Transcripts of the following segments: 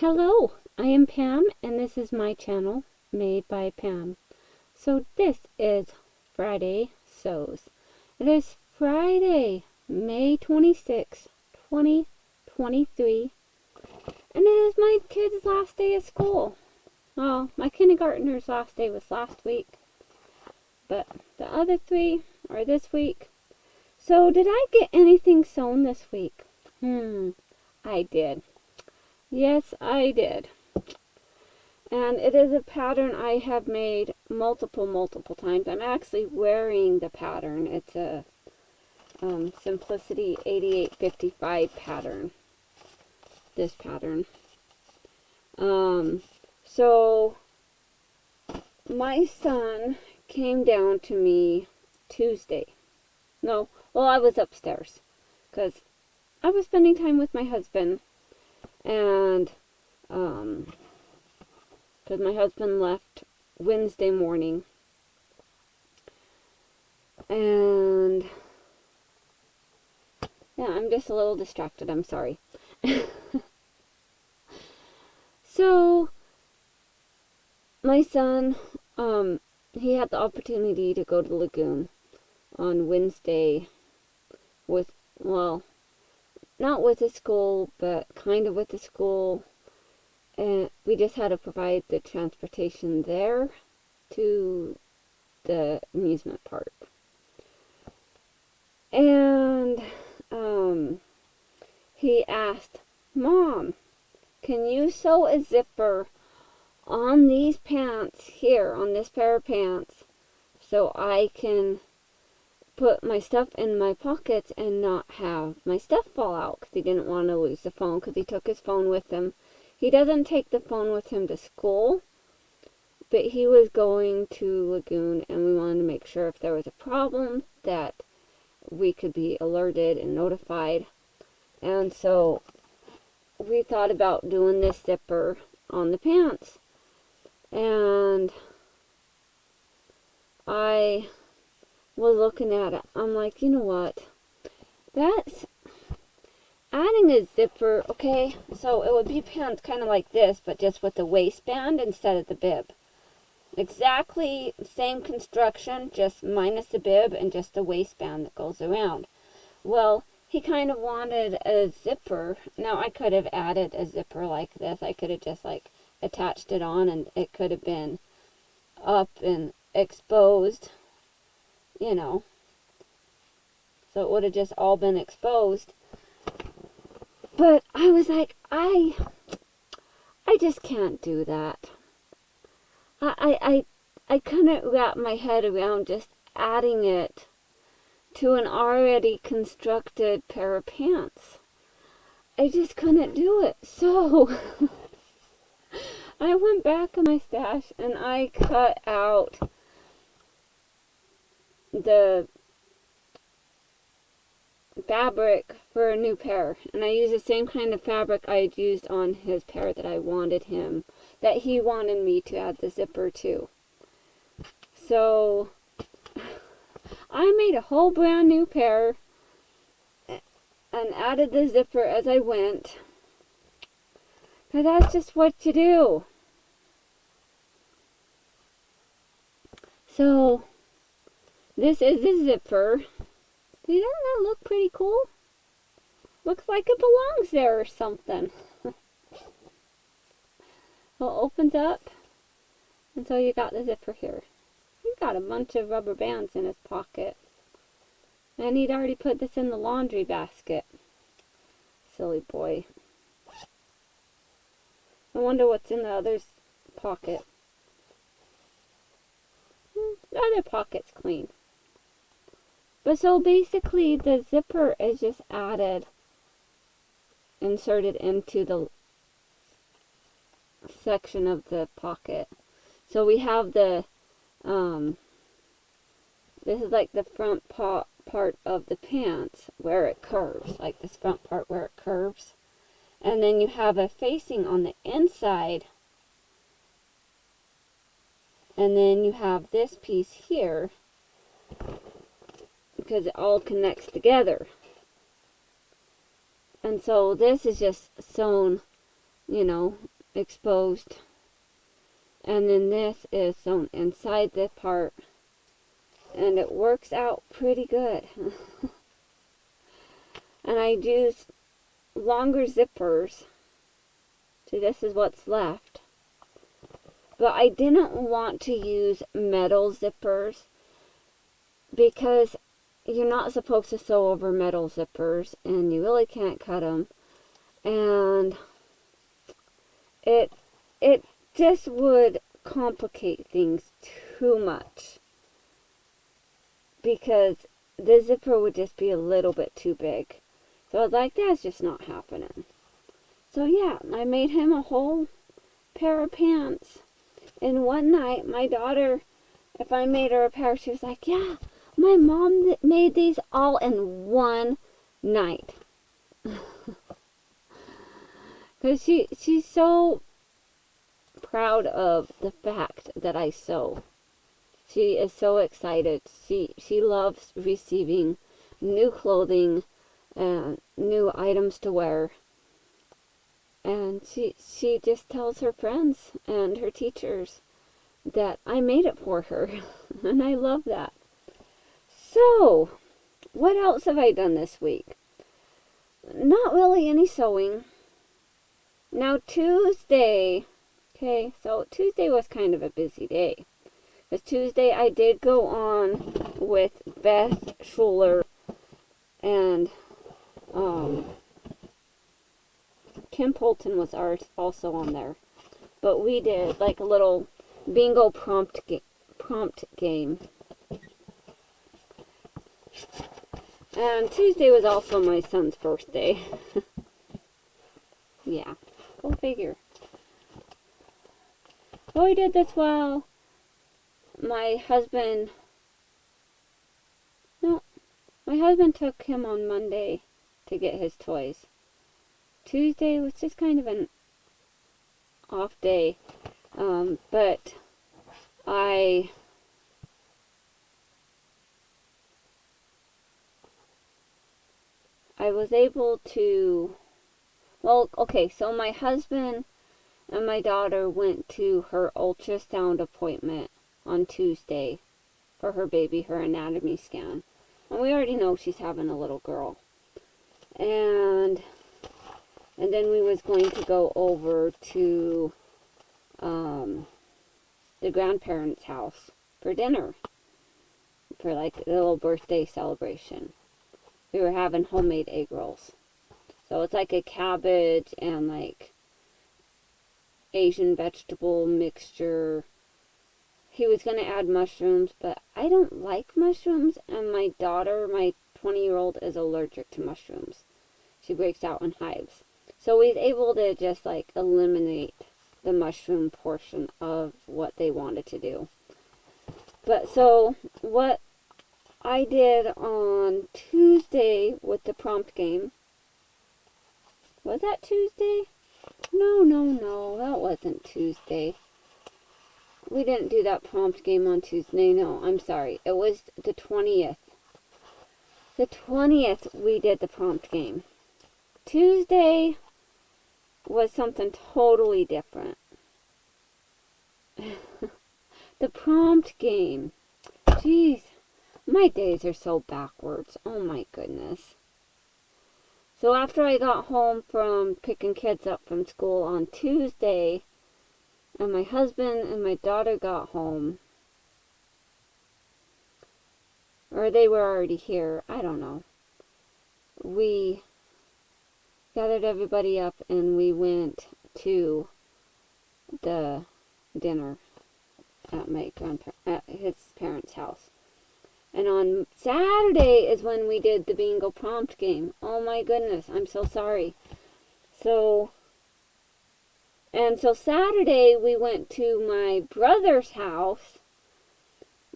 Hello, I am Pam, and this is my channel, Made by Pam. So this is Friday Sews. It is Friday, May 26, 2023, and it is my kids' last day of school. Well, my kindergartner's last day was last week, but the other three are this week. So did I get anything sewn this week? I did. Yes, I did. And it is a pattern I have made multiple times. I'm actually wearing the pattern. It's a Simplicity 8855 pattern. This pattern. So my son came down to me Tuesday. No, well, I was upstairs because I was spending time with my husband. And, because my husband left Wednesday morning. And, yeah, I'm just a little distracted, I'm sorry. So, my son, he had the opportunity to go to the lagoon on Wednesday with, well, not with the school, but kind of with the school. And we just had to provide the transportation there to the amusement park. And he asked, "Mom, can you sew a zipper on these pants here, on this pair of pants, so I can put my stuff in my pockets and not have my stuff fall out?" Because he didn't want to lose the phone, because he took his phone with him. He doesn't take the phone with him to school, but he was going to Lagoon, and we wanted to make sure if there was a problem that we could be alerted and notified. And so we thought about doing this zipper on the pants. And I was looking at it. I'm like, you know what? That's adding a zipper. Okay, so it would be pants kind of like this, but just with the waistband instead of the bib. Exactly same construction, just minus the bib and just the waistband that goes around. Well, he kind of wanted a zipper. Now, I could have added a zipper like this. I could have just like attached it on, and it could have been up and exposed, you know, so it would have just all been exposed. But I was like, I just can't do that. I couldn't wrap my head around just adding it to an already constructed pair of pants. I just couldn't do it. So I went back in my stash and I cut out the fabric for a new pair, and I used the same kind of fabric I had used on his pair that I wanted him, that he wanted me to add the zipper to. So I made a whole brand new pair and added the zipper as I went, because that's just what you do. So this is the zipper. Doesn't that look pretty cool? Looks like it belongs there or something. Well, it opens up, and so you got the zipper here. He's got a bunch of rubber bands in his pocket. And he'd already put this in the laundry basket. Silly boy. I wonder what's in the other pocket. The other pocket's clean. But so basically the zipper is just added, inserted into the section of the pocket. So we have the, this is like the front part of the pants where it curves, like this front part where it curves. And then you have a facing on the inside. And then you have this piece here, because it all connects together. And so this is just sewn you know, exposed. And then this is sewn inside this part. And it works out pretty good. And I use longer zippers. So this is what's left. But I didn't want to use metal zippers because you're not supposed to sew over metal zippers and you really can't cut them. And it just would complicate things too much because the zipper would just be a little bit too big. So I was like, that's just not happening. So yeah, I made him a whole pair of pants. And one night, my daughter, if I made her a pair, she was like, yeah, my mom made these all in one night. Because she's so proud of the fact that I sew. She is so excited. She loves receiving new clothing and new items to wear. And she just tells her friends and her teachers that I made it for her. And I love that. So, what else have I done this week? Not really any sewing. Now Tuesday, okay, so Tuesday was kind of a busy day. Because Tuesday I did go on with Beth Schuler and Kim Polton was also on there. But we did like a little bingo prompt game. And Tuesday was also my son's birthday. Yeah, go figure. So we did this while my husband took him on Monday to get his toys. Tuesday was just kind of an off day, but I was able to, well, okay, so my husband and my daughter went to her ultrasound appointment on Tuesday for her baby, her anatomy scan. And we already know she's having a little girl. And then we was going to go over to the grandparents' house for dinner. For like a little birthday celebration. We were having homemade egg rolls. So it's like a cabbage and like Asian vegetable mixture. He was going to add mushrooms, but I don't like mushrooms, and my daughter, my 20-year-old, is allergic to mushrooms. She breaks out in hives. So we was able to just like eliminate the mushroom portion of what they wanted to do. But so what I did on Tuesday with the prompt game, was that Tuesday? No, that wasn't Tuesday. We didn't do that prompt game on Tuesday. No, I'm sorry. It was the 20th. The 20th we did the prompt game. Tuesday was something totally different. The prompt game. Jeez, my days are so backwards. Oh my goodness. So after I got home from picking kids up from school on Tuesday, and my husband and my daughter got home, or they were already here, I don't know. We gathered everybody up and we went to the dinner at his parents' house. And on Saturday is when we did the bingo prompt game. Oh my goodness, I'm so sorry. So Saturday we went to my brother's house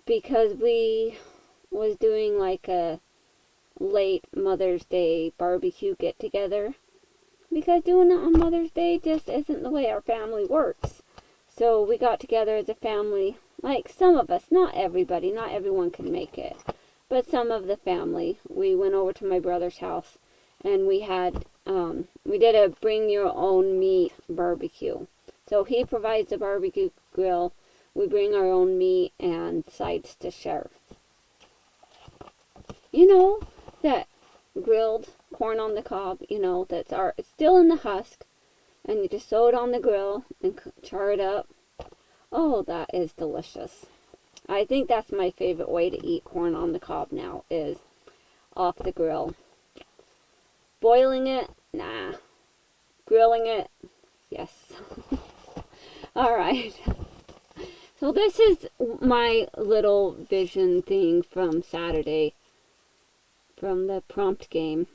because we was doing like a late Mother's Day barbecue get together. Because doing it on Mother's Day just isn't the way our family works. So we got together as a family, like some of us, not everybody, not everyone could make it, but some of the family. We went over to my brother's house and we had we did a bring your own meat barbecue. So he provides a barbecue grill. We bring our own meat and sides to share. You know, that grilled corn on the cob, you know, it's still in the husk. And you just sew it on the grill and char it up. Oh, that is delicious. I think that's my favorite way to eat corn on the cob now, is off the grill. Boiling it? Nah. Grilling it? Yes. Alright. So this is my little vision thing from Saturday, from the prompt game.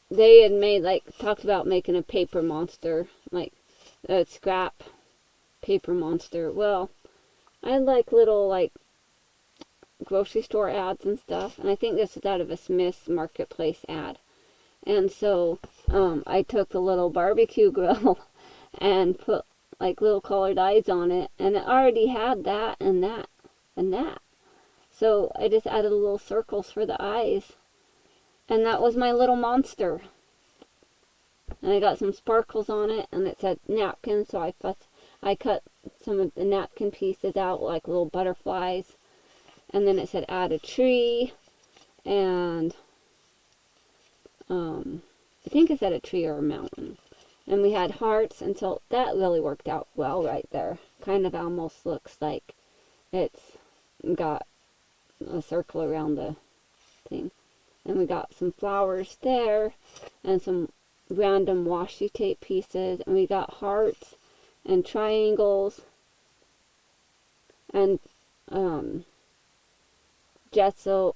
They had made, talked about making a paper monster, like a scrap paper monster. Well, I like little, grocery store ads and stuff, and I think this is out of a Smith's Marketplace ad. And so, I took the little barbecue grill and put, little colored eyes on it, and it already had that and that and that. So, I just added little circles for the eyes. And that was my little monster. And I got some sparkles on it, and it said napkin, so I cut some of the napkin pieces out like little butterflies. And then it said add a tree, and I think it said a tree or a mountain. And we had hearts, and so that really worked out well right there. Kind of almost looks like it's got a circle around the thing. And we got some flowers there, and some random washi tape pieces, and we got hearts and triangles and gesso,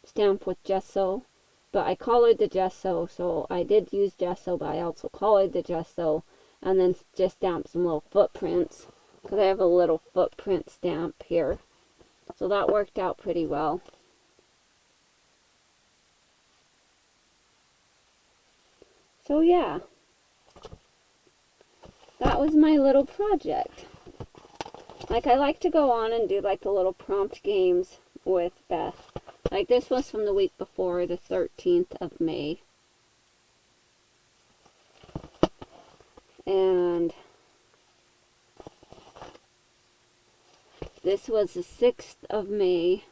stamped with gesso. But I colored the gesso, so I did use gesso, but I also colored the gesso, and then just stamped some little footprints, because I have a little footprint stamp here. So that worked out pretty well. So yeah, that was my little project. I like to go on and do the little prompt games with Beth. This was from the week before, the 13th of May. And this was the 6th of May.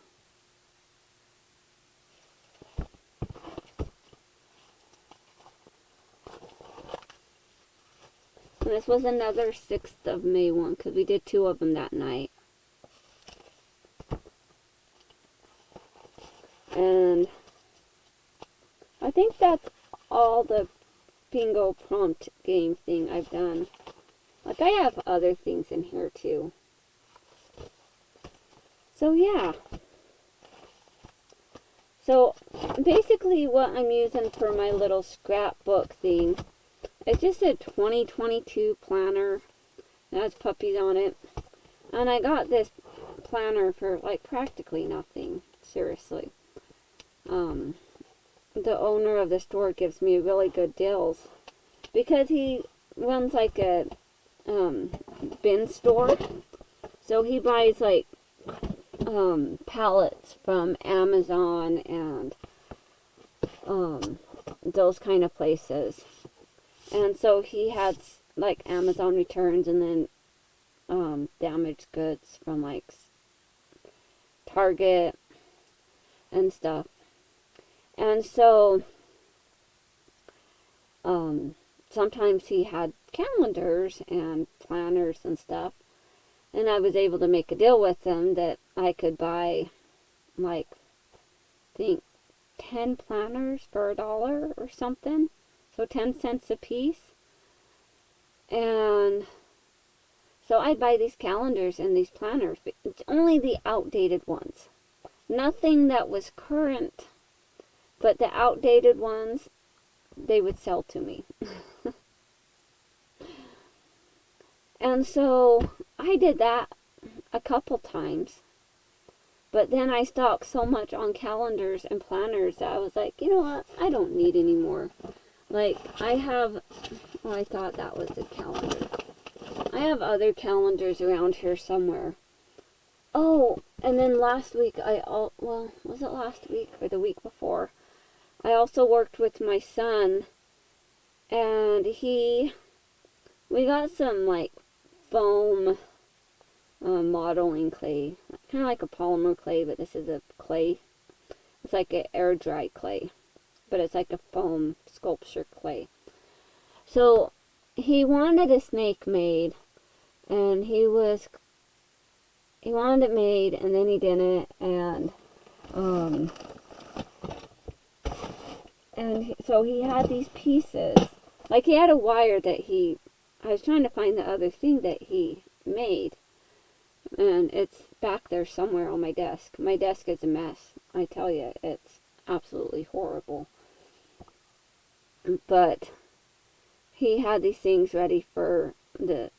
And this was another 6th of May one, because we did 2 of them that night. And I think that's all the bingo prompt game thing I've done. I have other things in here too. So yeah. So basically what I'm using for my little scrapbook thing, it's just a 2022 planner. It has puppies on it. And I got this planner for practically nothing. Seriously. The owner of the store gives me really good deals, because he runs a bin store. So he buys pallets from Amazon and those kind of places. And so he has Amazon returns, and then damaged goods from Target and stuff. And so sometimes he had calendars and planners and stuff, and I was able to make a deal with him that I could buy I think 10 planners for $1 or something, so 10 cents a piece. And so I'd buy these calendars and these planners, but it's only the outdated ones, nothing that was current. But the outdated ones, they would sell to me. And so I did that a couple times. But then I stocked so much on calendars and planners that I was like, you know what? I don't need any more. I have, I thought that was a calendar. I have other calendars around here somewhere. Oh, and then last week was it last week or the week before? I also worked with my son, and we got some like foam modeling clay, kind of like a polymer clay, but this is a clay. It's like an air dry clay, but it's like a foam sculpture clay. So he wanted a snake made, and he wanted it made, and then he didn't, and so he had these pieces, like he had a wire that I was trying to find the other thing that he made, and it's back there somewhere on my desk. My desk is a mess, I tell you, it's absolutely horrible. But he had these things ready for the,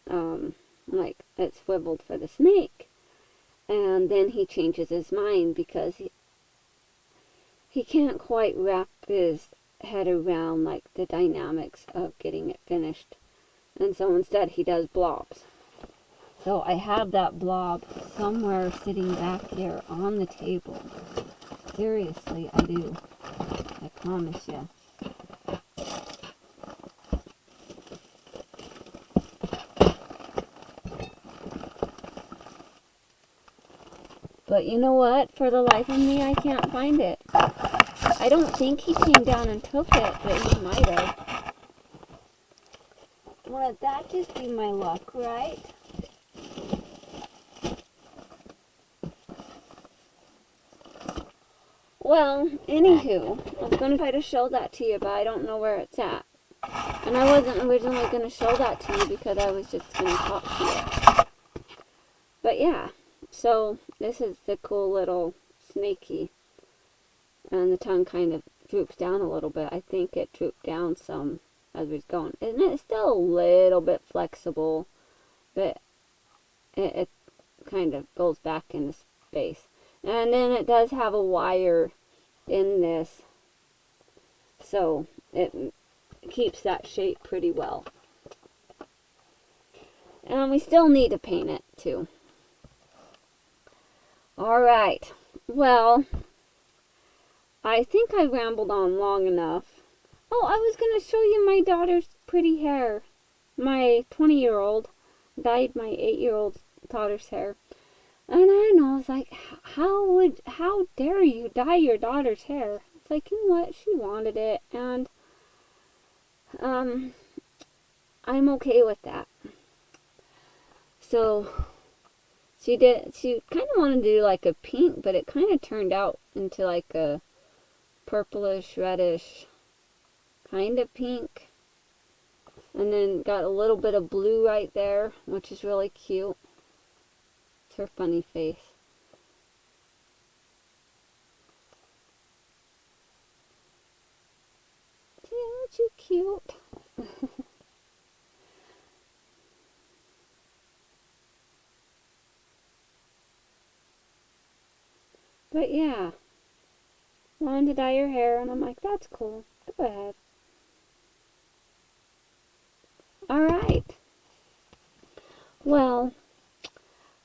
like, it swiveled for the snake, and then he changes his mind because he can't quite wrap his head around, like, the dynamics of getting it finished. And so instead he does blobs. So I have that blob somewhere sitting back here on the table. Seriously, I do. I promise you. But you know what? For the life of me, I can't find it. I don't think he came down and took it, but he might have. Wouldn't that just be my luck, right? Well, anywho, I was going to try to show that to you, but I don't know where it's at. And I wasn't originally going to show that to you because I was just going to talk to you. But yeah, so this is the cool little snaky. And the tongue kind of droops down a little bit. I think it drooped down some as we was going. And it's still a little bit flexible, but it kind of goes back into space. And then it does have a wire in this, so it keeps that shape pretty well. And we still need to paint it too. Alright, well, I think I rambled on long enough. Oh, I was going to show you my daughter's pretty hair. My 20-year-old dyed my 8-year-old daughter's hair. And I know, I was like, how dare you dye your daughter's hair? It's like, you know what, she wanted it, and I'm okay with that. So she kind of wanted to do like a pink, but it kind of turned out into like a purplish, reddish kind of pink. And then got a little bit of blue right there, which is really cute. It's her funny face. See, aren't you cute? But yeah, wanted to dye your hair, and I'm like, that's cool. Go ahead. Alright. Well,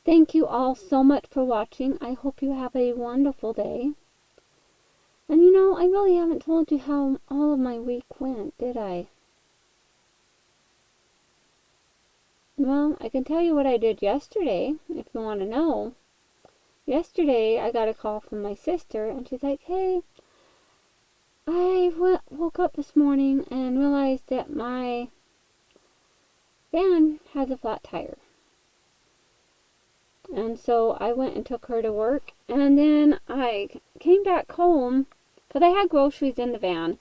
thank you all so much for watching. I hope you have a wonderful day. And you know, I really haven't told you how all of my week went, did I? Well, I can tell you what I did yesterday, if you want to know. Yesterday, I got a call from my sister, and she's like, hey, I woke up this morning and realized that my van has a flat tire. And so I went and took her to work, and then I came back home, because I had groceries in the van.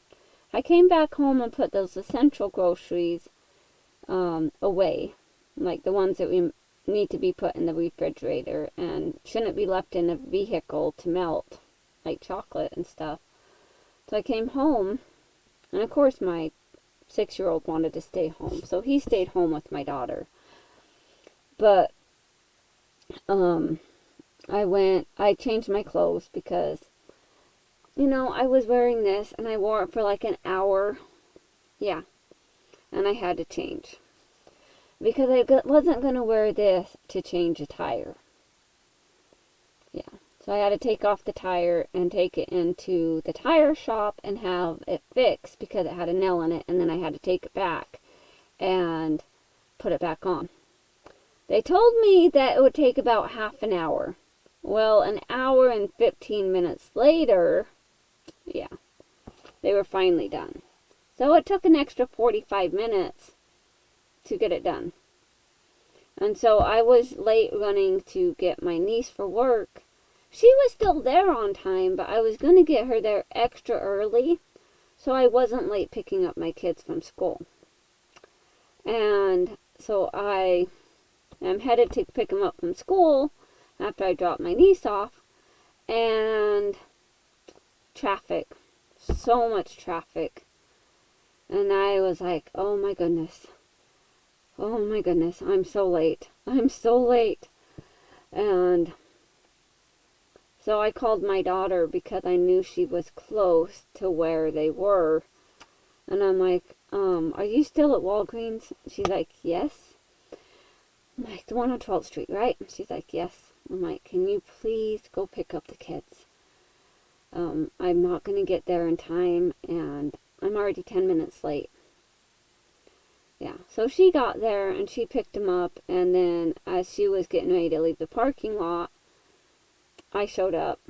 I came back home and put those essential groceries away, like the ones that we need to be put in the refrigerator and shouldn't be left in a vehicle to melt, like chocolate and stuff. So I came home, and of course my 6-year-old wanted to stay home, so he stayed home with my daughter. But I changed my clothes because, you know, I was wearing this and I wore it for like an hour. Yeah, and I had to change because I wasn't going to wear this to change a tire. Yeah, So I had to take off the tire and take it into the tire shop and have it fixed because it had a nail in it, and then I had to take it back and put it back on. They told me that it would take about half an hour. Well, an hour and 15 minutes later, yeah, they were finally done. So it took an extra 45 minutes to get it done. And so I was late running to get my niece for work. She was still there on time, but I was going to get her there extra early, so I wasn't late picking up my kids from school. And so I am headed to pick them up from school after I drop my niece off, and traffic. So much traffic. And I was like, oh my goodness. Oh my goodness, I'm so late. I'm so late. And so I called my daughter because I knew she was close to where they were. And I'm like, are you still at Walgreens? She's like, yes. I'm like, the one on 12th Street, right? She's like, yes. I'm like, can you please go pick up the kids? I'm not going to get there in time, and I'm already 10 minutes late. Yeah, so she got there, and she picked them up, and then as she was getting ready to leave the parking lot, I showed up,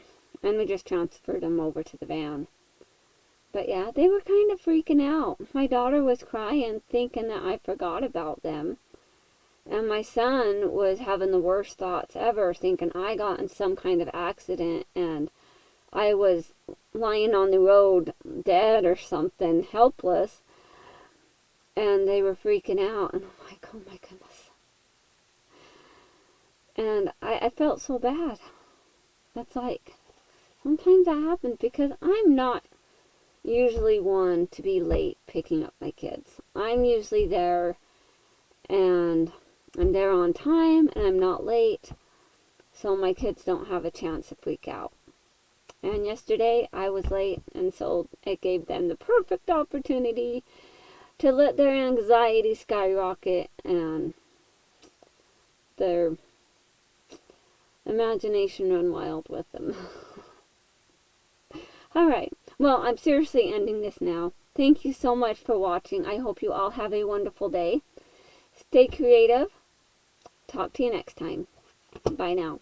and we just transferred them over to the van. But yeah, they were kind of freaking out. My daughter was crying, thinking that I forgot about them. And my son was having the worst thoughts ever, thinking I got in some kind of accident, and I was lying on the road dead or something, helpless. And they were freaking out, and I'm like, oh my goodness. And I felt so bad. That's like, sometimes that happens because I'm not usually one to be late picking up my kids. I'm usually there, and I'm there on time, and I'm not late, so my kids don't have a chance to freak out. And yesterday I was late, and so it gave them the perfect opportunity to let their anxiety skyrocket and their imagination run wild with them. Alright, well, I'm seriously ending this now. Thank you so much for watching. I hope you all have a wonderful day. Stay creative. Talk to you next time. Bye now.